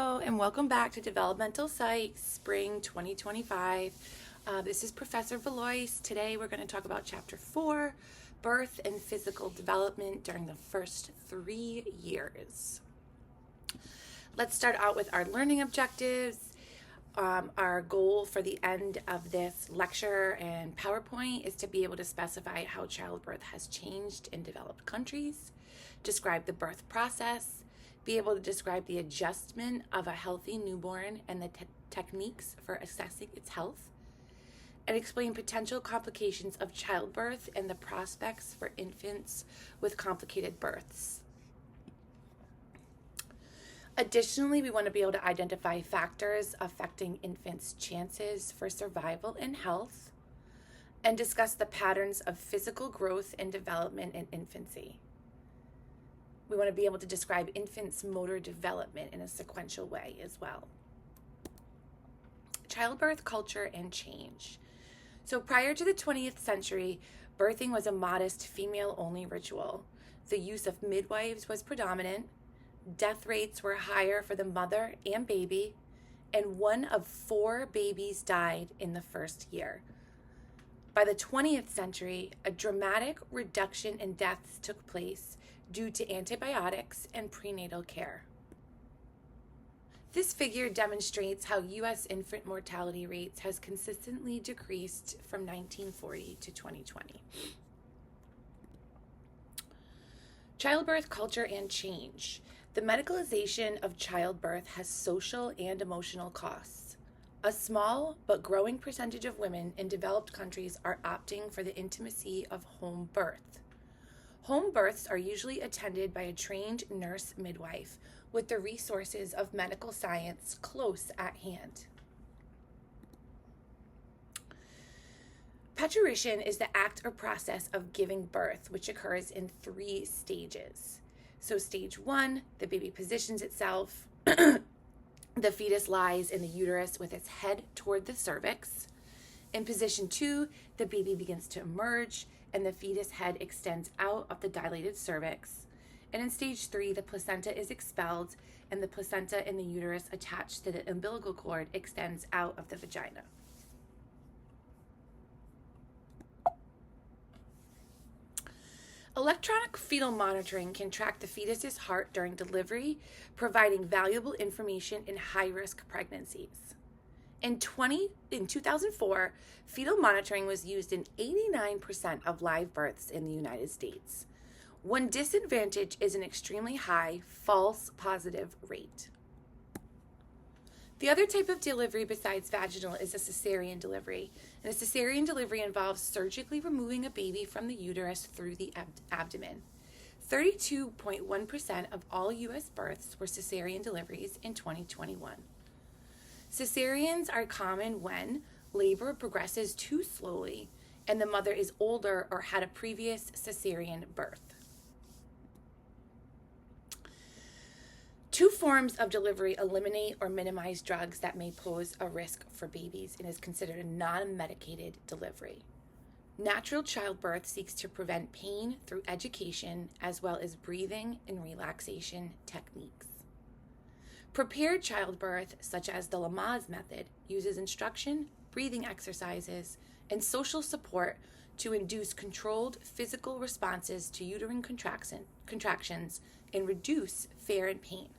Hello, and welcome back to Developmental Psych Spring 2025. This is Professor Valois. Today we're going to talk about Chapter 4, Birth and Physical Development during the first 3 years. Let's start out with our learning objectives. Our goal for the end of this lecture and PowerPoint is to be able to specify how childbirth has changed in developed countries, describe the birth process, be able to describe the adjustment of a healthy newborn and the techniques for assessing its health, and explain potential complications of childbirth and the prospects for infants with complicated births. Additionally, we want to be able to identify factors affecting infants' chances for survival and health, and discuss the patterns of physical growth and development in infancy. We want to be able to describe infants' motor development in a sequential way as well. Childbirth culture and change. So prior to the 20th century, birthing was a modest female-only ritual. The use of midwives was predominant. Death rates were higher for the mother and baby, and 1 of 4 babies died in the first year. By the 20th century, a dramatic reduction in deaths took place due to antibiotics and prenatal care. This figure demonstrates how U.S. infant mortality rates has consistently decreased from 1940 to 2020. Childbirth culture and change. The medicalization of childbirth has social and emotional costs. A small but growing percentage of women in developed countries are opting for the intimacy of home birth. Home births are usually attended by a trained nurse midwife with the resources of medical science close at hand. Parturition is the act or process of giving birth, which occurs in 3 stages. So stage 1, the baby positions itself. The fetus lies in the uterus with its head toward the cervix. In position 2, the baby begins to emerge and the fetus head extends out of the dilated cervix. And in stage 3, the placenta is expelled and the placenta in the uterus attached to the umbilical cord extends out of the vagina. Electronic fetal monitoring can track the fetus's heart during delivery, providing valuable information in high-risk pregnancies. In 2004, fetal monitoring was used in 89% of live births in the United States. One disadvantage is an extremely high false positive rate. The other type of delivery besides vaginal is a cesarean delivery. And a cesarean delivery involves surgically removing a baby from the uterus through the abdomen. 32.1% of all U.S. births were cesarean deliveries in 2021. Cesareans are common when labor progresses too slowly and the mother is older or had a previous cesarean birth. 2 forms of delivery eliminate or minimize drugs that may pose a risk for babies and is considered a non-medicated delivery. Natural childbirth seeks to prevent pain through education as well as breathing and relaxation techniques. Prepared childbirth, such as the Lamaze method, uses instruction, breathing exercises, and social support to induce controlled physical responses to uterine contractions and reduce fear and pain.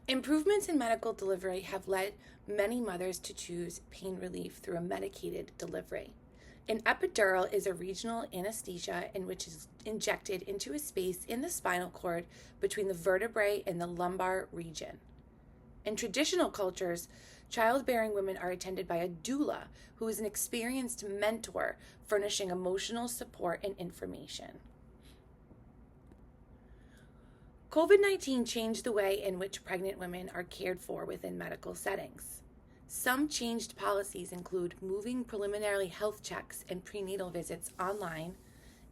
Improvements in medical delivery have led many mothers to choose pain relief through a medicated delivery. An epidural is a regional anesthesia in which is injected into a space in the spinal cord between the vertebrae and the lumbar region. In traditional cultures, childbearing women are attended by a doula, who is an experienced mentor furnishing emotional support and information. COVID-19 changed the way in which pregnant women are cared for within medical settings. Some changed policies include moving preliminary health checks and prenatal visits online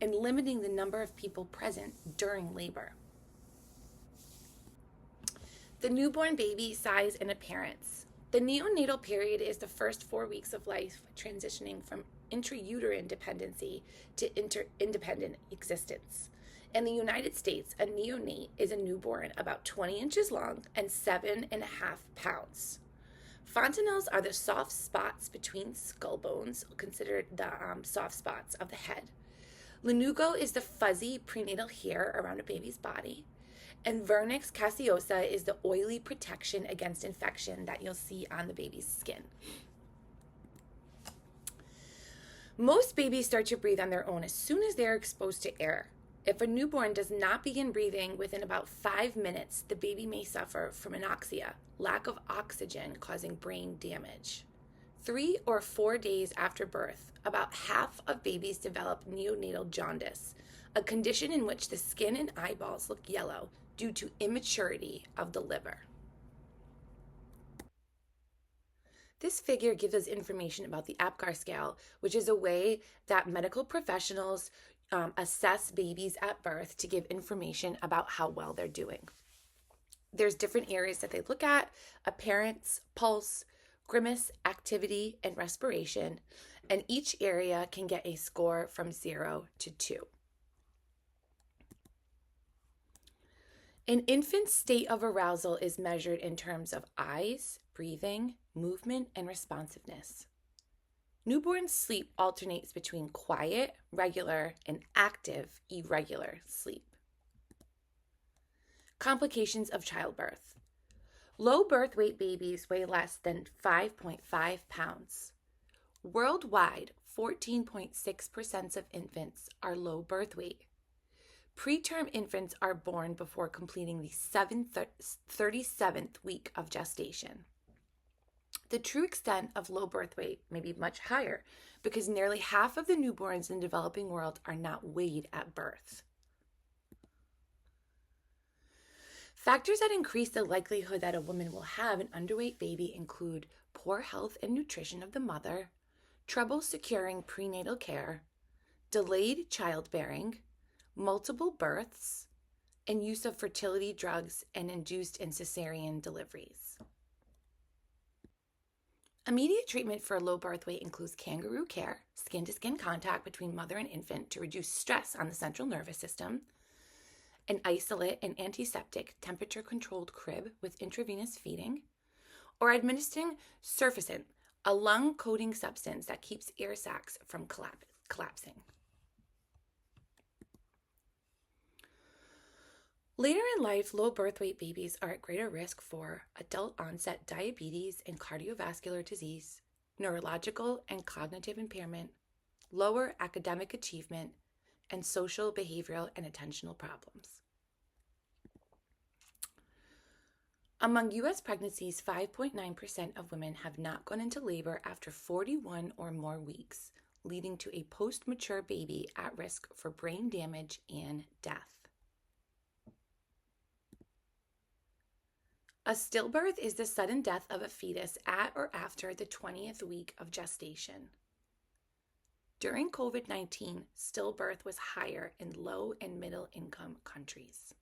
and limiting the number of people present during labor. The newborn baby size and appearance. The neonatal period is the first 4 weeks of life, transitioning from intrauterine dependency to independent existence. In the United States, a neonate is a newborn about 20 inches long and 7.5 pounds. Fontanelles are the soft spots between skull bones, considered the soft spots of the head. Lanugo is the fuzzy prenatal hair around a baby's body. And vernix caseosa is the oily protection against infection that you'll see on the baby's skin. Most babies start to breathe on their own as soon as they are exposed to air. If a newborn does not begin breathing within about 5 minutes, the baby may suffer from anoxia, lack of oxygen causing brain damage. 3 or 4 days after birth, about half of babies develop neonatal jaundice, a condition in which the skin and eyeballs look yellow due to immaturity of the liver. This figure gives us information about the APGAR scale, which is a way that medical professionals assess babies at birth to give information about how well they're doing. There's different areas that they look at: appearance, pulse, grimace, activity, and respiration, and each area can get a score from 0 to 2. An infant's state of arousal is measured in terms of eyes, breathing, movement, and responsiveness. Newborn sleep alternates between quiet, regular, and active, irregular sleep. Complications of childbirth. Low birth weight babies weigh less than 5.5 pounds. Worldwide, 14.6% of infants are low birth weight. Preterm infants are born before completing the 37th week of gestation. The true extent of low birth weight may be much higher because nearly half of the newborns in the developing world are not weighed at birth. Factors that increase the likelihood that a woman will have an underweight baby include poor health and nutrition of the mother, trouble securing prenatal care, delayed childbearing, multiple births, and use of fertility drugs and induced and cesarean deliveries. Immediate treatment for low birth weight includes kangaroo care, skin-to-skin contact between mother and infant to reduce stress on the central nervous system, an isolate and antiseptic temperature-controlled crib with intravenous feeding, or administering surfactant, a lung-coating substance that keeps air sacs from collapsing. Later in life, low birth weight babies are at greater risk for adult-onset diabetes and cardiovascular disease, neurological and cognitive impairment, lower academic achievement, and social, behavioral, and attentional problems. Among U.S. pregnancies, 5.9% of women have not gone into labor after 41 or more weeks, leading to a post-mature baby at risk for brain damage and death. A stillbirth is the sudden death of a fetus at or after the 20th week of gestation. During COVID-19, stillbirth was higher in low and middle income countries.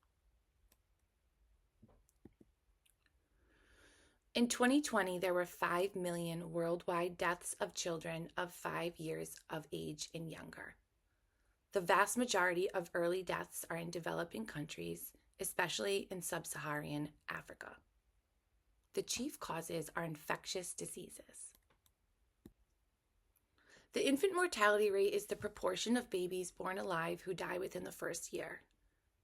In 2020, there were 5 million worldwide deaths of children of 5 years of age and younger. The vast majority of early deaths are in developing countries, especially in sub-Saharan Africa. The chief causes are infectious diseases. The infant mortality rate is the proportion of babies born alive who die within the first year.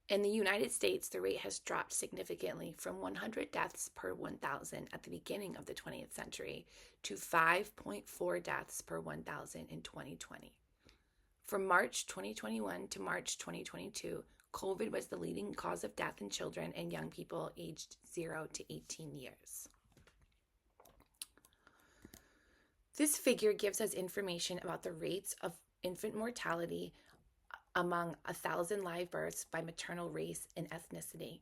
In the United States, the rate has dropped significantly from 100 deaths per 1,000 at the beginning of the 20th century to 5.4 deaths per 1,000 in 2020. From March 2021 to March 2022, COVID was the leading cause of death in children and young people aged 0 to 18 years. This figure gives us information about the rates of infant mortality among 1,000 live births by maternal race and ethnicity.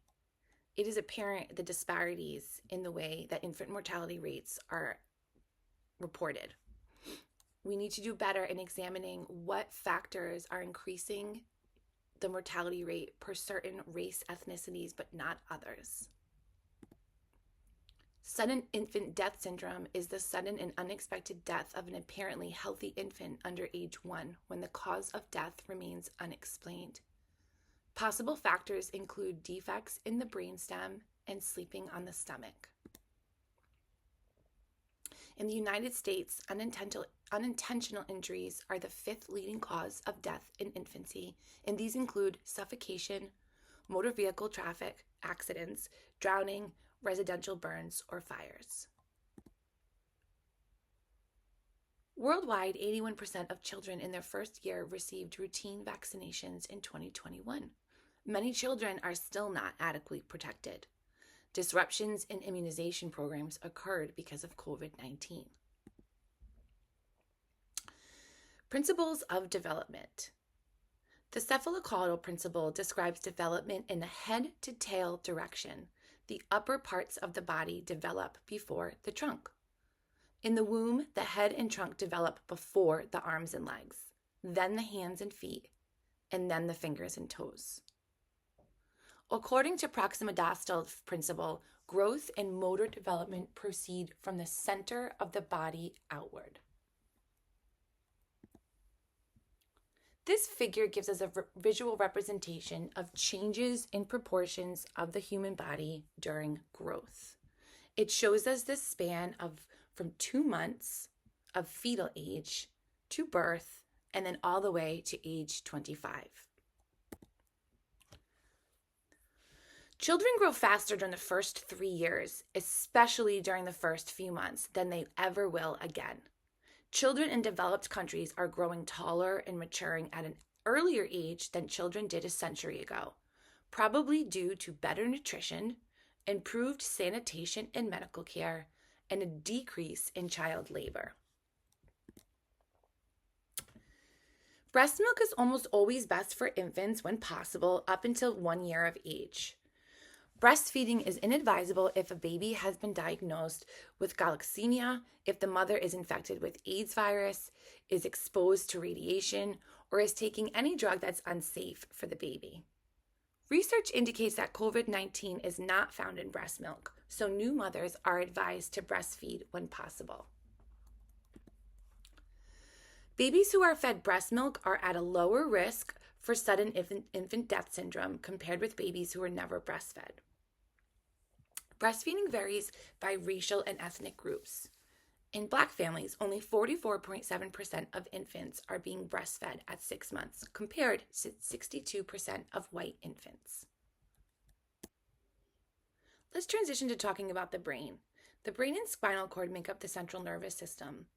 It is apparent the disparities in the way that infant mortality rates are reported. We need to do better in examining what factors are increasing the mortality rate per certain race ethnicities, but not others. Sudden infant death syndrome is the sudden and unexpected death of an apparently healthy infant under age 1 when the cause of death remains unexplained. Possible factors include defects in the brainstem and sleeping on the stomach. In the United States, unintentional injuries are the 5th leading cause of death in infancy, and these include suffocation, motor vehicle traffic accidents, drowning, residential burns, or fires. Worldwide, 81% of children in their first year received routine vaccinations in 2021. Many children are still not adequately protected. Disruptions in immunization programs occurred because of COVID-19. Principles of development. The cephalocaudal principle describes development in a head-to-tail direction. The upper parts of the body develop before the trunk. In the womb, the head and trunk develop before the arms and legs, then the hands and feet, and then the fingers and toes. According to Proxima Dostal principle, growth and motor development proceed from the center of the body outward. This figure gives us a visual representation of changes in proportions of the human body during growth. It shows us the span of from 2 months of fetal age to birth, and then all the way to age 25. Children grow faster during the first 3 years, especially during the first few months, than they ever will again. Children in developed countries are growing taller and maturing at an earlier age than children did a century ago, probably due to better nutrition, improved sanitation and medical care, and a decrease in child labor. Breast milk is almost always best for infants when possible up until 1 year of age. Breastfeeding is inadvisable if a baby has been diagnosed with galacemia, if the mother is infected with AIDS virus, is exposed to radiation, or is taking any drug that's unsafe for the baby. Research indicates that COVID-19 is not found in breast milk, so new mothers are advised to breastfeed when possible. Babies who are fed breast milk are at a lower risk for sudden infant death syndrome compared with babies who are never breastfed. Breastfeeding varies by racial and ethnic groups. In Black families, only 44.7% of infants are being breastfed at 6 months, compared to 62% of white infants. Let's transition to talking about the brain. The brain and spinal cord make up the central nervous system.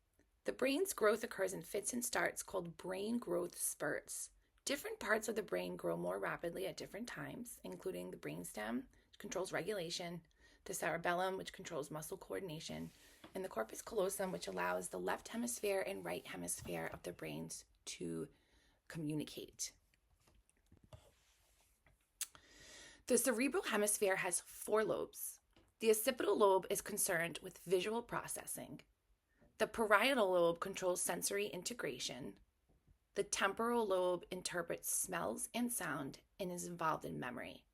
The brain's growth occurs in fits and starts called brain growth spurts. Different parts of the brain grow more rapidly at different times, including the brainstem, which controls regulation, the cerebellum, which controls muscle coordination, and the corpus callosum, which allows the left hemisphere and right hemisphere of the brains to communicate. The cerebral hemisphere has 4 lobes. The occipital lobe is concerned with visual processing. The parietal lobe controls sensory integration. The temporal lobe interprets smells and sound and is involved in memory.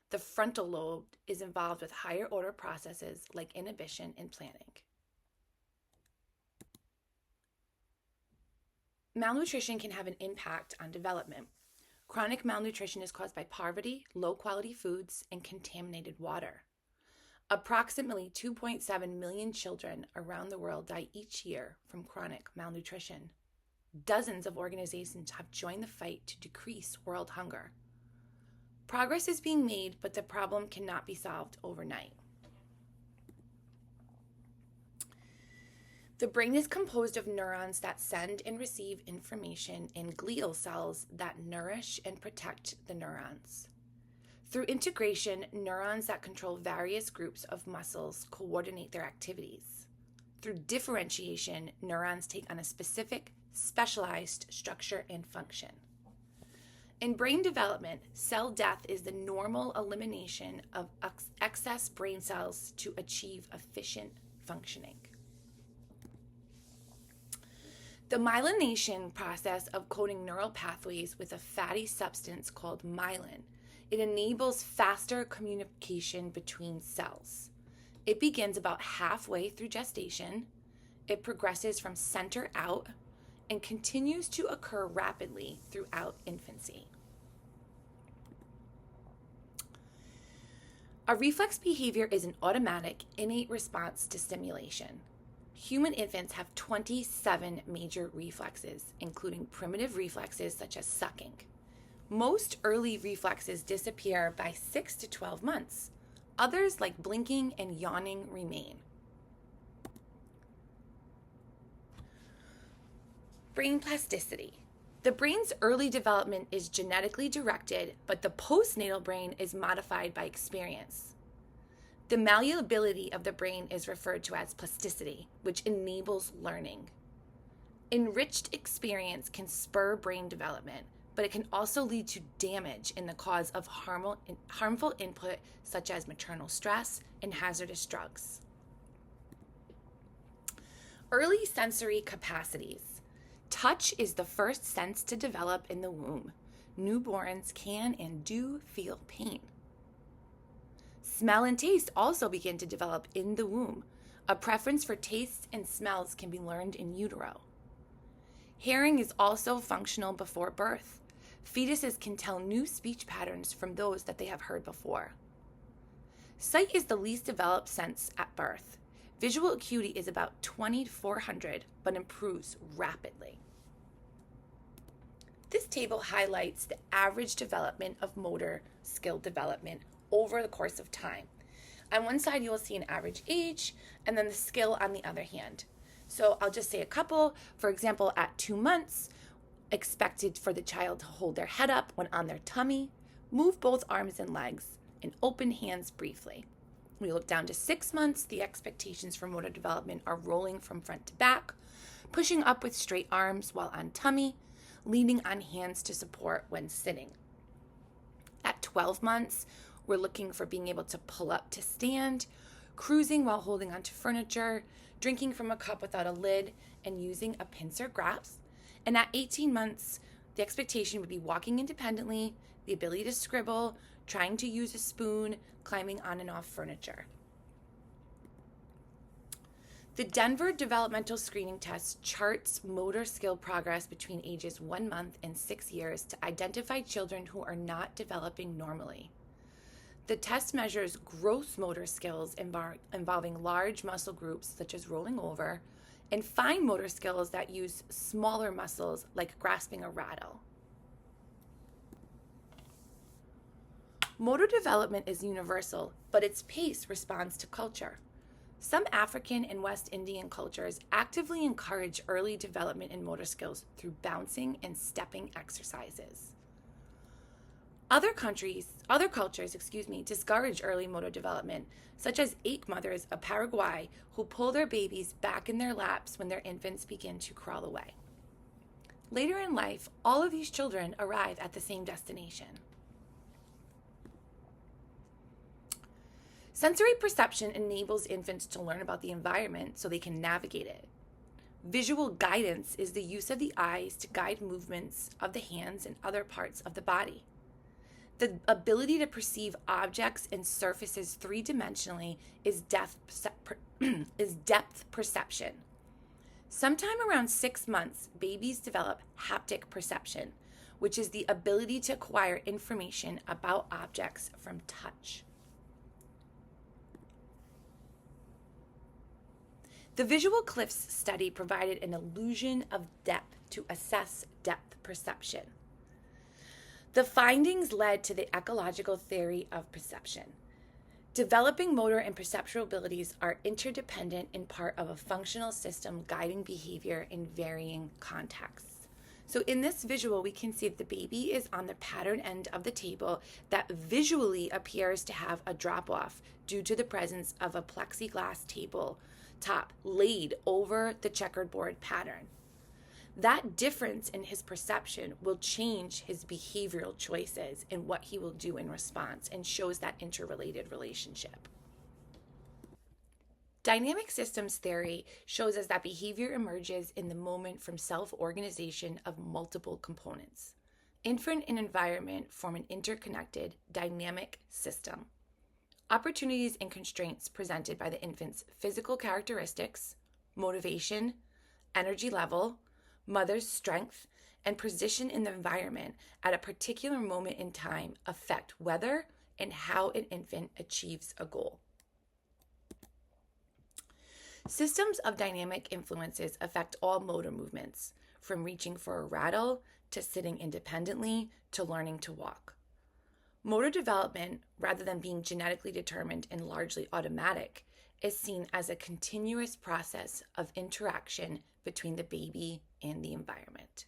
The frontal lobe is involved with higher order processes like inhibition and planning. Malnutrition can have an impact on development. Chronic malnutrition is caused by poverty, low-quality foods, and contaminated water. Approximately 2.7 million children around the world die each year from chronic malnutrition. Dozens of organizations have joined the fight to decrease world hunger. Progress is being made, but the problem cannot be solved overnight. The brain is composed of neurons that send and receive information and glial cells that nourish and protect the neurons. Through integration, neurons that control various groups of muscles coordinate their activities. Through differentiation, neurons take on a specific, specialized structure and function. In brain development, cell death is the normal elimination of excess brain cells to achieve efficient functioning. The myelination process of coating neural pathways with a fatty substance called myelin. It enables faster communication between cells. It begins about halfway through gestation. It progresses from center out and continues to occur rapidly throughout infancy. A reflex behavior is an automatic, innate response to stimulation. Human infants have 27 major reflexes, including primitive reflexes such as sucking. Most early reflexes disappear by 6 to 12 months. Others, like blinking and yawning, remain. Brain plasticity. The brain's early development is genetically directed, but the postnatal brain is modified by experience. The malleability of the brain is referred to as plasticity, which enables learning. Enriched experience can spur brain development, but it can also lead to damage in the cause of harmful input such as maternal stress and hazardous drugs. Early sensory capacities. Touch is the first sense to develop in the womb. Newborns can and do feel pain. Smell and taste also begin to develop in the womb. A preference for tastes and smells can be learned in utero. Hearing is also functional before birth. Fetuses can tell new speech patterns from those that they have heard before. Sight is the least developed sense at birth. Visual acuity is about 20 to 400, but improves rapidly. This table highlights the average development of motor skill development over the course of time. On one side, you will see an average age, and then the skill on the other hand. So I'll just say a couple. For example, at 2 months, expected for the child to hold their head up when on their tummy, move both arms and legs, and open hands briefly. We look down to 6 months, the expectations for motor development are rolling from front to back, pushing up with straight arms while on tummy, leaning on hands to support when sitting. At 12 months, we're looking for being able to pull up to stand, cruising while holding onto furniture, drinking from a cup without a lid, and using a pincer grasp. And at 18 months, the expectation would be walking independently, the ability to scribble, trying to use a spoon, climbing on and off furniture. The Denver Developmental Screening Test charts motor skill progress between ages 1 month and 6 years to identify children who are not developing normally. The test measures gross motor skills involving large muscle groups such as rolling over, and fine motor skills that use smaller muscles like grasping a rattle. Motor development is universal, but its pace responds to culture. Some African and West Indian cultures actively encourage early development in motor skills through bouncing and stepping exercises. Other cultures, discourage early motor development, such as ape mothers of Paraguay who pull their babies back in their laps when their infants begin to crawl away. Later in life, all of these children arrive at the same destination. Sensory perception enables infants to learn about the environment so they can navigate it. Visual guidance is the use of the eyes to guide movements of the hands and other parts of the body. The ability to perceive objects and surfaces three-dimensionally is depth perception. Sometime around 6 months, babies develop haptic perception, which is the ability to acquire information about objects from touch. The visual cliffs study provided an illusion of depth to assess depth perception. The findings led to the ecological theory of perception. Developing motor and perceptual abilities are interdependent and part of a functional system guiding behavior in varying contexts. So in this visual, we can see that the baby is on the pattern end of the table that visually appears to have a drop-off due to the presence of a plexiglass table top laid over the checkerboard pattern. That difference in his perception will change his behavioral choices and what he will do in response, and shows that interrelated relationship. Dynamic systems theory shows us that behavior emerges in the moment from self-organization of multiple components. Infant and environment form an interconnected, dynamic system. Opportunities and constraints presented by the infant's physical characteristics, motivation, energy level, mother's strength, and position in the environment at a particular moment in time affect whether in how an infant achieves a goal. Systems of dynamic influences affect all motor movements, from reaching for a rattle to sitting independently to learning to walk. Motor development, rather than being genetically determined and largely automatic, is seen as a continuous process of interaction between the baby and the environment.